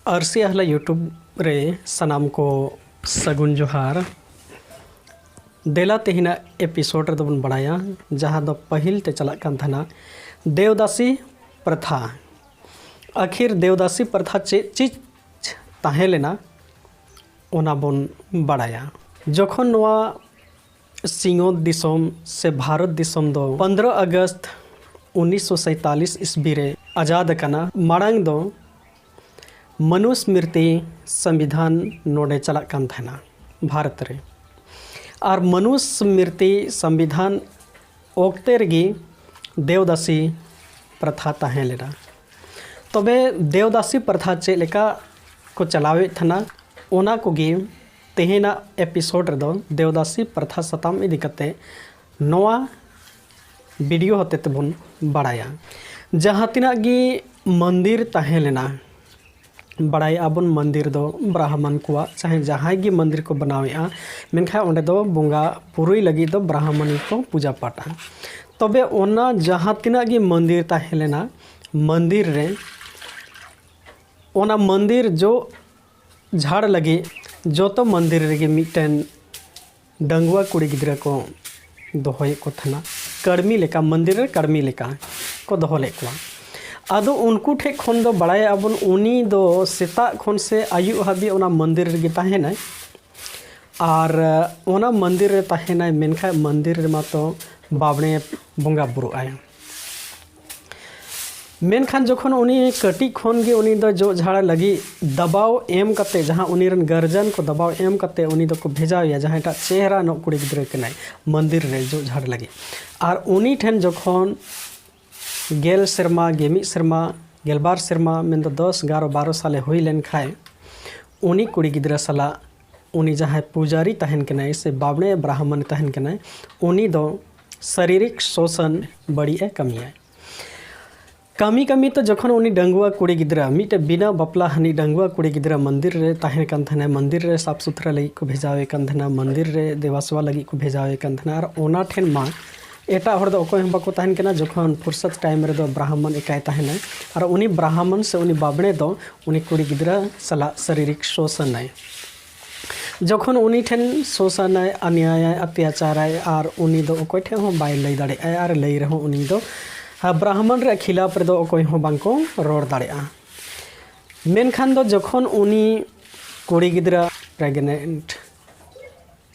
RC आहला YouTube रे सनाम को सगुन जोहार देला तेहिना एपिसोड रे दोबन बड़ाया जहाँ दो पहिल ते चला कान थाना देवदासी प्रथा। आखिर देवदासी प्रथा चेक चीज ताहे लेना ओना बोन बड़ाया। जखन नोआ सिंगोद दिसोम से भारत दिसोम दो 15 अगस्त 1947 ईस्वी रे आज़ाद कना माड़ांग दो मनुस्मृति संविधान नोडे चलक कान थाना भारत रे और मनुस्मृति संविधान ओक्ते रेगी देवदासी प्रथा ताहे लेना। तबे देवदासी प्रथा चेक लेका को चलावे थाना ओना कोगी तेहेना एपिसोड रे दो देवदासी प्रथा सताम इदी कते नोआ वीडियो होते तबन बड़ाया। जहाँ तिना गी मंदिर ताहे लेना बड़ाई आबन मंदिर दो ब्राह्मण को चाहे जहाँ गी मंदिर को बनावेआ मेनखा ओंडे दो बोंगा पुरुई लगी दो ब्राह्मणी को पूजा पाठा। तबे ओना जहाँ तिना गी मंदिर ताहे लेना मंदिर रे ओना मंदिर जो झाड़ लगी जो तो मंदिर रे मिटन डंगुआ कुड़ी गिद्रा को दोहोय को थाना कर्मी लेका मंदिर रे कर्मी लेका को दोहो ले को आदो उनको ठे खन दो बड़ाय आबन उनी दो सेता खन से आयु हाबी ओना मंदिर रे ताहेना और ओना मंदिर रे ताहेना मेनखा मंदिर रे मातो बाबणे बोंगा बुरु आय मेनखान जखन उनी कटी खन गे उनी दो जो झाड़ा लगी दबाव एम कते जहाँ उनी रन गर्जन को दबाव एम कते उनी दो को भेजाया जहाँ टा चेहरा न कुड़ी गिद्रा कनाय मंदिर रे जो झाड़ लगी और उनी ठेन जखन गेल सेरमा गेमी सेरमा गेलबार सेरमा में दो 10, 11, 12 साले हुई लेन खाए उनी कुड़ी गिद्रा सला उनी जहाँ पुजारी तहन कनाय से बाबणे ब्राह्मण तहन कनाय उनी दो शारीरिक शोषण बड़ी है कमी है कमी कमी तो जखन उनी डंगुआ कुड़ी गिद्रा मिटे बिना बपला हनी डंगुआ कुड़ी गिद्रा मंदिर रे ताहेन कान थाना मंदिर रे साफ सुथरा लगी को भेजावे कान थाना मंदिर रे देवासवा लगी को भेजावे कान थाना और ओना ठेन मा एटा हर दो अकोय हम बाको ताहेन कना जखन फुर्सत टाइम रे दो ब्राह्मण एकाय ताहेना और उनी ब्राह्मण से उनी बाबणे दो उनी कुड़ी गिद्रा सला शारीरिक शोषण है जखन उनी ठेन शोषण है अन्याय अत्याचार है और उनी दो अकोय ठे हो बाय लई दाड़े और लई रहो उनी दो ब्राह्मण रे खिलाफ रे दो अकोय हो बांको रोड़ दाड़ेआ मेनखान दो जखन उनी कुड़ी गिद्रा प्रेगनेंट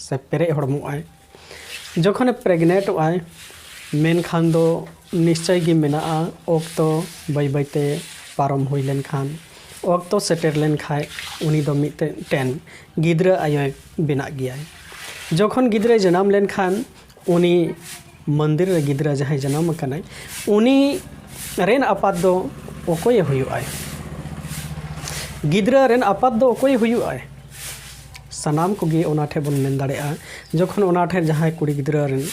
से पेरे हड़मो आय जखन प्रेगनेंट आय मेनखान दो निश्चय गी मेना ओक्तो बै बैते पारम हुई लेन खान ओक्तो सेटेर लेन खाय उनी दो मिते टेन गिद्रा आय बिना गिया जखन गिद्रा जन्म लेन खान उनी मंदिर रे गिद्रा जहाँ जन्म कनाय उनी रेन आपात दो ओकोय हुयुआय गिद्रा रेन आपात दो ओकोय हुयुआय सनाम कोगी ओना ठे बन मेन दाड़ेआ जखन ओना ठे जहाँ कुड़ी गिद्रा रेन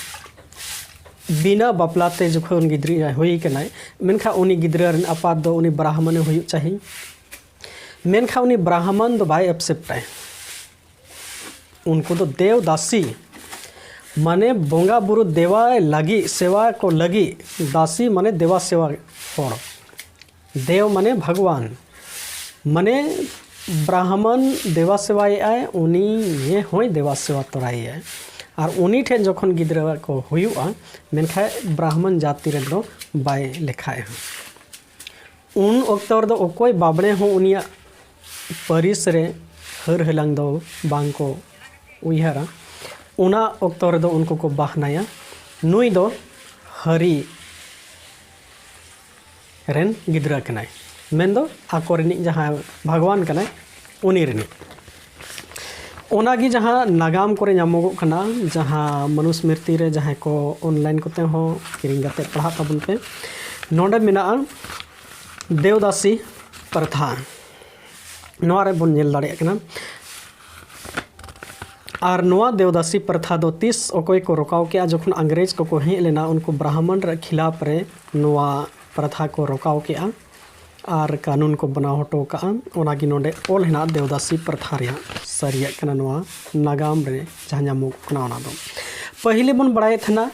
बिना बापलाते जखन गिद्रा हुई कनाय मेनखा उनी गिद्रा रेन आपात दो उनी ब्राह्मण हुयु चाही मेनखा उनी ब्राह्मण दो बाय एक्सेप्टाय उनको तो देवदासी माने बोंगा बुरु देवा लगी सेवा को लगी दासी माने देवा सेवा होड़ देव माने भगवान माने ब्राह्मण देवा सेवाए आए उनी ये होय देवा सेवा तोराई है और उनी ठे जखन गिद्रा को हुयुआ मेनखा ब्राह्मण जाति रे दो बाय लेखाए उन ओक्तर दो ओकोय बाबणे हो उनिया परिस रे हर हलांग दो बांको उयहरा उना ओक्तो रे दो उनको को बाहनाया नुई दो हरी रेन गिद्रा कनाय मेन दो आकोरनी जहाँ भगवान कनाय उनी रेनी ओनागी जहाँ नागाम करे नामोगो कना जहाँ मनुस्मृति रे जहाँ को ऑनलाइन कोते हो किरिंग गाते पढ़ा ताबन पे नोडे मेना देवदासी प्रथा नोआ रे बन नेल दाड़े कना और नोआ देवदासी प्रथा दो 30 अकोय को रोकाव किया जखन अंग्रेज को हेज लेना उनको ब्राह्मण रे खिलाफ रे नोआ प्रथा को रोकाव किया और कानून को बना हटो का ओनागी नोडे ओल हेना देवदासी प्रथा रे सरिया कना नोआ नागाम रे जहाँ नामो कना ओना दो पहिले बन बड़ाय थना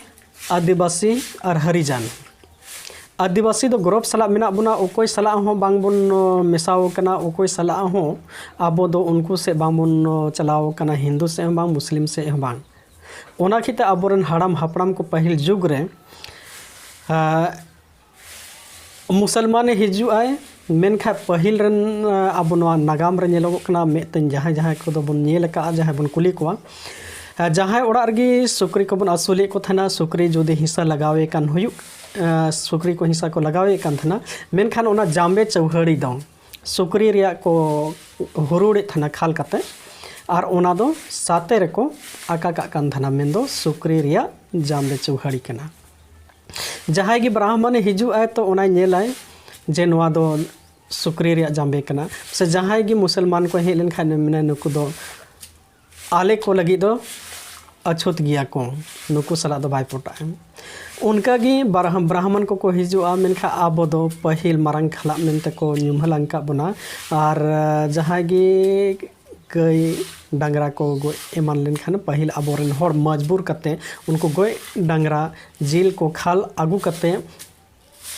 आदिवासी और हरिजन आदिवासी दो गौरव सलाह मेना बुना ओकोय सलाह हो बांग बुन मेसाव कना ओकोय सलाह हो आबो दो उनको से बांग बुन चलाव कना हिंदू से बांग मुस्लिम से बांग ओना खिते आबोरन हाड़ाम हापड़ाम को पहिल जुग रे मुसलमान हिजू आए मेनखा पहिल रन आबो नवा नागाम रे नेलोग कना मेतन जहां जहां को दो बन नेल का जहां बन कुली को जहां ओड़ा रगी सुक्री को बन असुली को थाना सुक्री जुदी हिस्सा लगावे कान हुयुक सुक्री को हिस्सा को लगावे कान थाना मेनखान ओना जाम्बे चौहड़ी दो सुक्री रिया को हुरुड़े थाना खाल काते और ओना दो साते रे को आका का कान थाना मेन दो सुक्री रिया जाम्बे चौहड़ी कना जहां गी ब्राह्मण हिजू आए तो ओना नेलाय जे नवा दो सुक्री रिया जाम्बे कना से जहां गी मुसलमान को हे लेन खान मेने नुकु दो आले को लगी दो अछूत गया को नुकु सला दो बाय पोटा उनका गी ब्राह्मण को हिजुआ मेनखा आबो दो पहिल मारंग खला मेनते को नुमहलांका बना और जहां गी गई डांगरा को गो एमान लेन खान पहिल आबोरन हर मजबूर करते उनको गोय डांगरा जिल को खाल आगू करते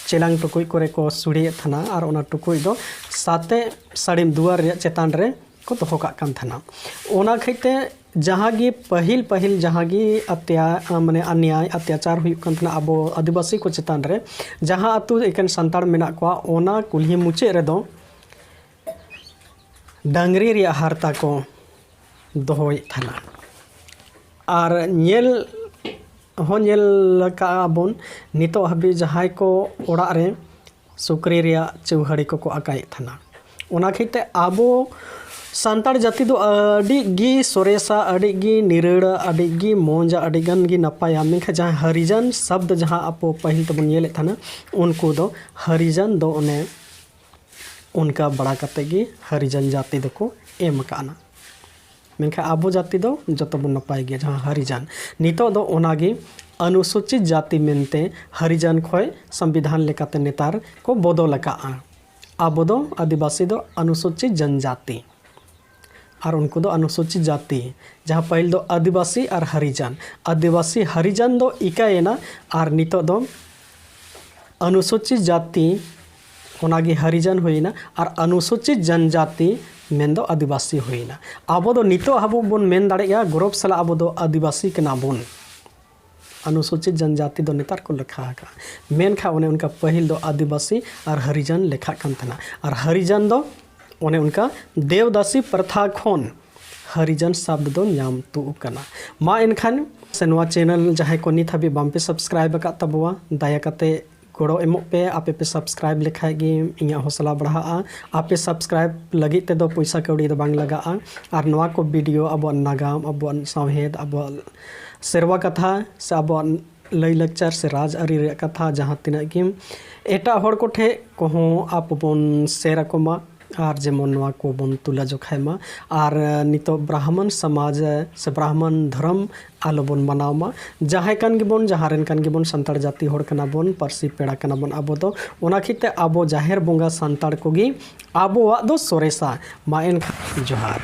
चेलांग टुकुई करे को सुड़े थाना और ओना टुकुई दो साते साड़ीम दुआर रे चेतान रे को दोहो काग कान थाना ओना खैते जहाँ गी पहिल जहाँ गी माने अन्याय अत्याचार हुई कान थाना आबो आदिवासी को चेतान रे जहाँ आतु एकेन संताड़ मेना को ओना कुल्ही मुचे रे दो डांगरी रिया हारता को दोहोय थाना और नेल हो नेल का बोन नितो हबी जहां को ओड़ा रे सुक्री रिया चौहड़ी को आकाय थाना ओना खैते आबो सान्ताड़ जाति दो अडी गी सोरेसा अडी गी निरड़ा अडी गी मोंजा अडी गन गी नपाया मेखा जहां हरिजन शब्द जहां आपो पहिल तबन नेले थाना उनको दो हरिजन दो ओने उनका बड़ा कते गी हरिजन जाति दो को एम काना मेनखा आबो जाति दो जतो बन नपाय गे जहां हरिजन नितो दो ओनागी अनुसूचित जाति मेनते हरिजन खोय संविधान लेकाते नेतार को बदल लका आबो दो आदिवासी दो अनुसूचित जनजाति और उनको दो अनुसूचित जाति जहाँ पहिल दो आदिवासी और आदिवासी हरिजन दो इकायना और नितो दो अनुसूचित जाति ओनागी हरिजन होइना और अनुसूचित जनजाति मेन दो आदिवासी होइना आबो दो नितो आबो बोन मेन दाड़ेगा गौरव सला आबो दो आदिवासी कना बोन अनुसूचित जनजाति दो नेतार को लेखा का मेन खा उन्हें उनका पहिल दो आदिवासी और हरिजन लेखा कान थाना और हरिजन दो उन्हें उनका देवदासी प्रथा खोन हरिजन शब्द दो नाम तु कना मा इनखान से नवा चैनल जहां को नित हबी बाम पे सब्सक्राइब का तबवा दाया कते गोड़ो एमो पे आपे पे सब्सक्राइब लेखा गे इया हौसला बढ़ा आपे सब्सक्राइब लगी ते दो पैसा कौड़ी दो बांग लगा और नवा को वीडियो अब नागाम अब सावहेद अब सेरवा कथा से अब लई लक्चर से राज आरी रे कथा जहाँ तीना कि एटा हर को ठे को आप बन शेयर को और जेमन नवा को बन तुला जोखायमा और नितो ब्राह्मण समाज से ब्राह्मण धर्म आलो बन मनावमा जहां कान गिबन जहारेन कान गिबन संताड़ जाति होड़ कना बन पारसी पेड़ा कना बन आबो दो ओना खिते आबो जाहेर बोंगा संताड़ कोगी आबो वा दो सोरेसा मा एन जोहार।